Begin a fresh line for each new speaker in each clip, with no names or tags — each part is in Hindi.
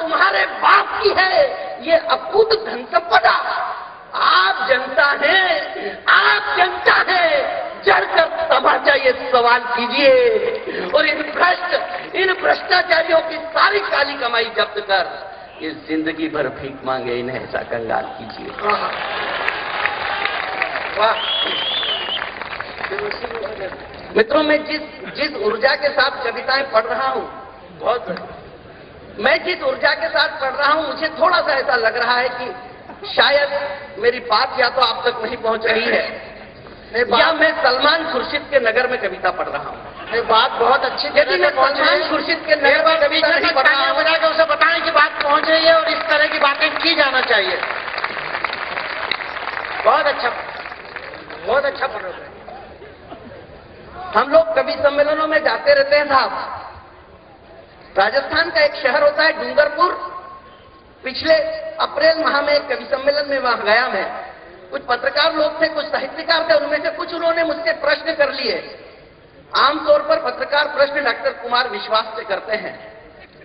तुम्हारे बाप की है ये अकूत धन संपदा। आप जनता हैं, आप जनता हैं, जड़कर तमाचा ये सवाल कीजिए और इन भ्रष्टाचारियों की सारी काली कमाई जब्त कर ये जिंदगी भर भीख मांगे इन्हें ऐसा कंगाल कीजिए। वाह मित्रों, मैं जिस ऊर्जा के साथ कविताएं पढ़ रहा हूं, मैं जिस ऊर्जा के साथ पढ़ रहा हूं, मुझे थोड़ा सा ऐसा लग रहा है कि शायद मेरी बात या तो आप तक नहीं पहुंच रही है या मैं सलमान खुर्शीद के नगर में कविता पढ़ रहा हूं।
ये बात बहुत अच्छी
यदि मैं सलमान खुर्शीद के नगर में कविता नहीं पढ़ रहा हूं,
बजाकर उसे बताएं कि बात पहुंच रही है और इस तरह की बातें की जाना चाहिए। बहुत अच्छा पढ़ रहे हैं।
हम लोग कवि सम्मेलनों में जाते रहते हैं साहब। राजस्थान का एक शहर होता है डूंगरपुर। पिछले अप्रैल माह में एक कवि सम्मेलन में वहां गया मैं। कुछ पत्रकार लोग थे, कुछ साहित्यकार थे, उनमें से कुछ उन्होंने मुझसे प्रश्न कर लिए। आमतौर पर पत्रकार प्रश्न डॉक्टर कुमार विश्वास से करते हैं,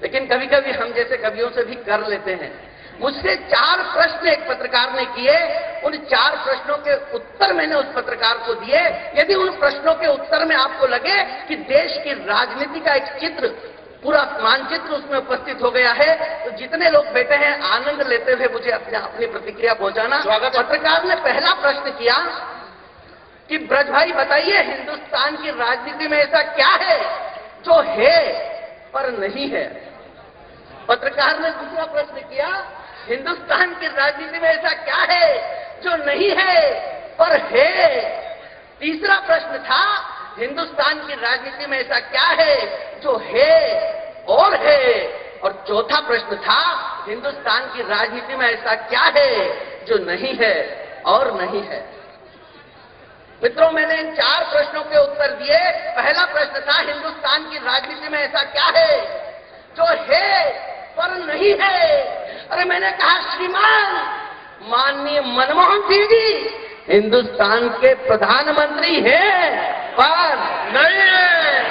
लेकिन कभी कभी हम जैसे कवियों से भी कर लेते हैं। मुझसे 4 प्रश्न एक पत्रकार ने किए। उन 4 प्रश्नों के उत्तर मैंने उस पत्रकार को दिए। यदि उन प्रश्नों के उत्तर में आपको लगे कि देश की राजनीति का एक चित्र, पूरा मानचित्र उसमें उपस्थित हो गया है, तो जितने लोग बैठे हैं आनंद लेते हुए मुझे अपनी प्रतिक्रिया पहुंचाना। पत्रकार ने पहला प्रश्न किया कि ब्रज भाई बताइए, हिंदुस्तान की राजनीति में ऐसा क्या है जो है पर नहीं है। पत्रकार ने दूसरा प्रश्न किया, हिंदुस्तान की राजनीति में ऐसा क्या है जो नहीं है पर है। तीसरा प्रश्न था, हिंदुस्तान की राजनीति में ऐसा क्या है जो है और है। और चौथा प्रश्न था, हिंदुस्तान की राजनीति में ऐसा क्या है जो नहीं है और नहीं है। मित्रों, मैंने इन 4 प्रश्नों के उत्तर दिए। पहला प्रश्न था, हिंदुस्तान की राजनीति में ऐसा क्या है जो है पर नहीं है। अरे मैंने कहा, श्रीमान माननीय मनमोहन सिंह जी हिंदुस्तान के प्रधानमंत्री हैं पर नहीं है।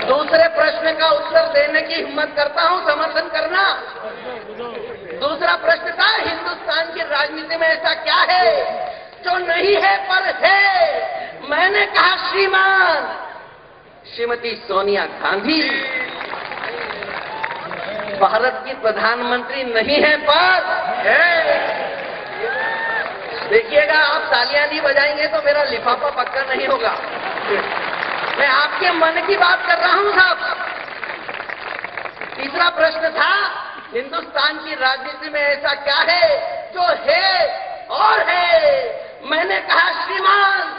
दूसरे प्रश्न का उत्तर देने की हिम्मत करता हूं, समर्थन करना। दूसरा प्रश्न था, हिंदुस्तान की राजनीति में ऐसा क्या है जो नहीं है पर है। मैंने कहा, श्रीमान श्रीमती सोनिया गांधी भारत की प्रधानमंत्री नहीं है पर है। देखिएगा, आप तालियां नहीं बजाएंगे तो मेरा लिफाफा पक्का नहीं होगा। मैं आपके मन की बात कर रहा हूं साहब। तीसरा प्रश्न था, हिंदुस्तान की राजनीति में ऐसा क्या है जो है और है। मैंने कहा, श्रीमान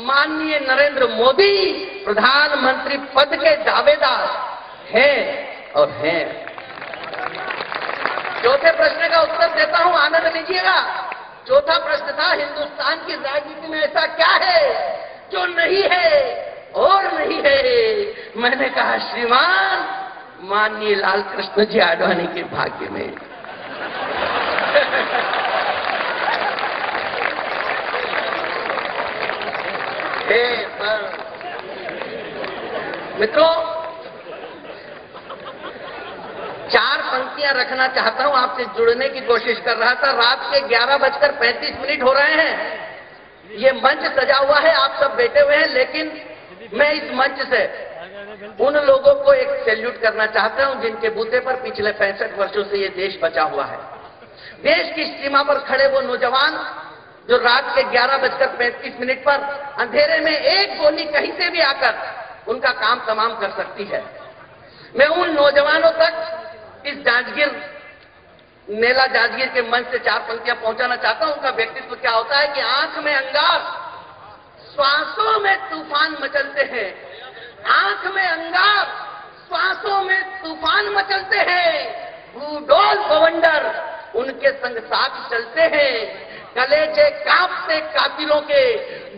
माननीय नरेंद्र मोदी प्रधानमंत्री पद के दावेदार हैं और हैं। चौथे प्रश्न का उत्तर देता हूं, आनंद लीजिएगा। चौथा प्रश्न था, हिंदुस्तान की राजनीति में ऐसा क्या है जो नहीं है और नहीं है। मैंने कहा, श्रीमान माननीय लाल कृष्ण जी आडवाणी के भाग्य में। मित्रों, 4 पंक्तियां रखना चाहता हूं, आपसे जुड़ने की कोशिश कर रहा था। रात के 11:35 हो रहे हैं। ये मंच सजा हुआ है, आप सब बैठे हुए हैं, लेकिन मैं इस मंच से उन लोगों को एक सैल्यूट करना चाहता हूं जिनके बूते पर पिछले 65 वर्षों से ये देश बचा हुआ है। देश की सीमा पर खड़े वो नौजवान जो रात के 11:35 पर अंधेरे में एक गोली कहीं से भी आकर उनका काम तमाम कर सकती है। मैं उन नौजवानों तक इस जांजगीर, नेला जांजगीर के मंच से 4 पंक्तियां पहुंचाना चाहता हूं। उनका व्यक्तित्व क्या होता है कि आंख में अंगार, श्वासों में तूफान मचलते हैं। आंख में अंगार, श्वासों में तूफान मचलते हैं। भूडोल बवंडर उनके संग साथ चलते हैं। कलेजे कांपते कातिलों के,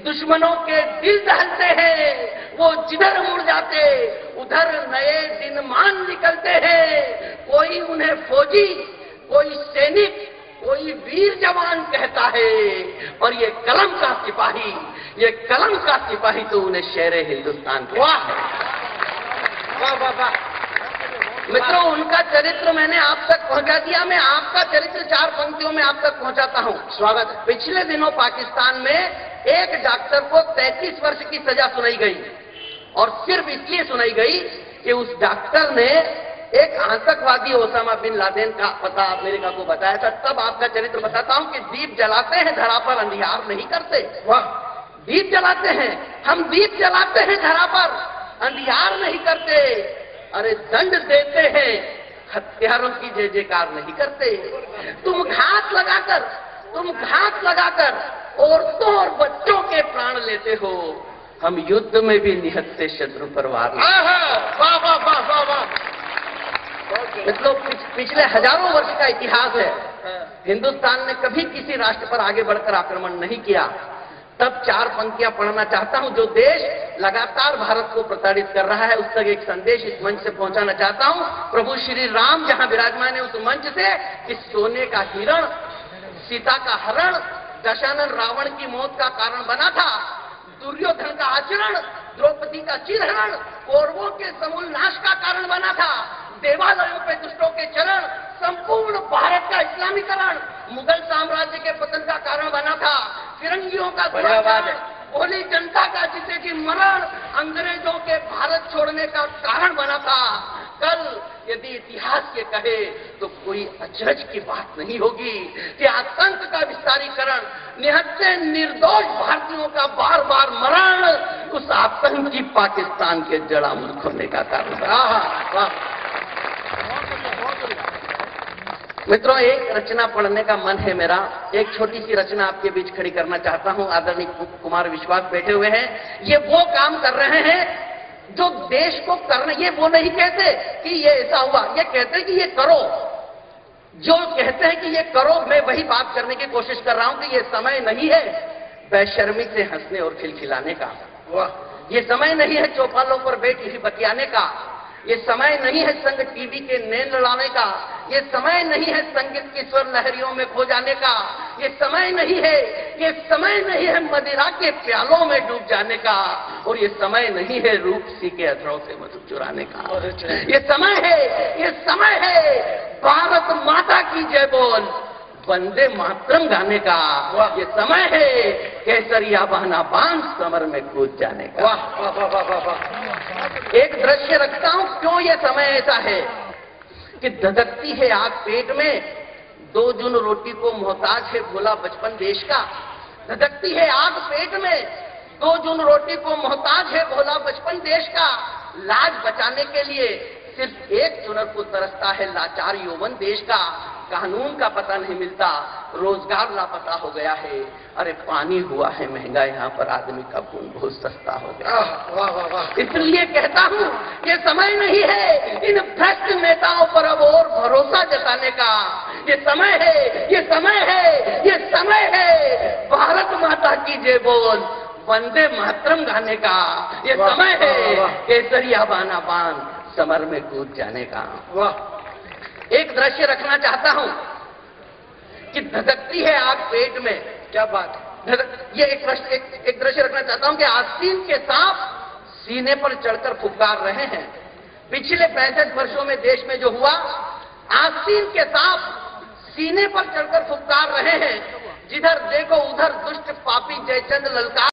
दुश्मनों के दिल दहलते हैं। वो जिधर मुड़ जाते उधर नए दिनमान निकलते हैं। कोई उन्हें फौजी, कोई सैनिक, कोई वीर जवान कहता है, और ये कलम का सिपाही तो उन्हें शेरे हिंदुस्तान कहता है।
वाह वाह वाह।
मित्रों, उनका चरित्र मैंने आप तक पहुंचा दिया। मैं आपका चरित्र 4 पंक्तियों में आप तक पहुंचाता हूं।
स्वागत है।
पिछले दिनों पाकिस्तान में एक डॉक्टर को 33 वर्ष की सजा सुनाई गई, और सिर्फ इसलिए सुनाई गई कि उस डॉक्टर ने एक आतंकवादी ओसामा बिन लादेन का पता अमेरिका को बताया था। तब आपका चरित्र बताता हूं कि दीप जलाते हैं धरा पर, अंधियार नहीं करते।
वाह।
दीप जलाते हैं, हम दीप जलाते हैं धरा पर, अंधियार नहीं करते। अरे दंड देते हैं, हत्यारों की जय जयकार नहीं करते। तुम घात लगाकर औरतों और बच्चों के प्राण लेते हो, हम युद्ध में भी निहत्ते शत्रु पर वार।
वाह वाह वाह वाह वाह।
मतलब पिछले हजारों वर्ष का इतिहास है, हिंदुस्तान ने कभी किसी राष्ट्र पर आगे बढ़कर आक्रमण नहीं किया। तब 4 पंक्तियां पढ़ना चाहता हूं। जो देश लगातार भारत को प्रताड़ित कर रहा है, उस तक एक संदेश इस मंच से पहुंचाना चाहता हूं। प्रभु श्री राम जहां विराजमान है, उस मंच से इस सोने का हिरण, सीता का हरण, दशानन रावण की मौत का कारण बना था, दुर्योधन का आचरण, द्रौपदी का चिरहरण, कौरवों के समूल नाश का कारण बना था, देवालयों पे दुष्टों के चरण, संपूर्ण भारत का इस्लामीकरण, मुगल साम्राज्य के पतन का कारण बना था, फिरंगियों का दुराचार, भोली जनता का जिसे कि मरण, अंग्रेजों के भारत छोड़ने का कारण बना था। कल यदि इतिहास के कहे तो कोई अचरज की बात नहीं होगी कि आतंक का विस्तारीकरण, निहत्ते निर्दोष भारतीयों का बार बार मरण उस आतंकी पाकिस्तान के जड़ामूल खोलने का कारण बना। मित्रों, एक रचना पढ़ने का मन है मेरा। एक छोटी सी रचना आपके बीच खड़ी करना चाहता हूं। आदरणीय कुमार विश्वास बैठे हुए हैं। ये वो काम कर रहे हैं जो देश को करना, ये वो नहीं कहते कि ये ऐसा हुआ, ये कहते हैं कि ये करो। जो कहते हैं कि ये करो, मैं वही बात करने की कोशिश कर रहा हूं कि ये समय नहीं है बेशर्मी से हंसने और खिलखिलाने का। ये समय नहीं है चौपालों पर बैठ ही बतियाने का। ये समय नहीं है संग टीवी के नैन लड़ाने का। ये समय नहीं है संगीत की स्वर लहरियों में खो जाने का। ये समय नहीं है मदिरा के प्यालों में डूब जाने का। और ये समय नहीं है रूपसी के अधरों से मधु चुराने का। ये समय है भारत माता की जय बोल, वंदे मातरम गाने का। ये समय है केसरिया बहना बांध समर में कूद जाने का।
वाह वाह वाह वाह वाह।
एक दृश्य रखता हूं, क्यों ये समय ऐसा है कि धधकती है आग पेट में, 2 जून रोटी को मोहताज है भोला बचपन देश का। धधकती है आग पेट में, 2 जून रोटी को मोहताज है भोला बचपन देश का। लाज बचाने के लिए सिर्फ एक चुनर को तरसता है लाचार यौवन देश का। कानून का पता नहीं मिलता, रोजगार लापता हो गया है। अरे पानी हुआ है महंगा, यहाँ पर आदमी का खून बहुत सस्ता हो गया।
वाह वाह वाह।
इसलिए कहता हूँ, ये समय नहीं है इन भ्रष्ट नेताओं पर अब और भरोसा जताने का। ये समय है भारत माता की जय बोल, वंदे मातरम गाने का। ये समय है केसरिया बाना बांध समर में कूद जाने का।
वाह।
एक दृश्य रखना चाहता हूं कि धधकती है आग पेट में।
क्या बात है।
ये एक दृश्य रखना चाहता हूं कि आस्तीन के सांप सीने पर चढ़कर फुफकार रहे हैं। पिछले 65 वर्षों में देश में जो हुआ, आस्तीन के सांप सीने पर चढ़कर फुफकार रहे हैं। जिधर देखो उधर दुष्ट पापी जयचंद ललकार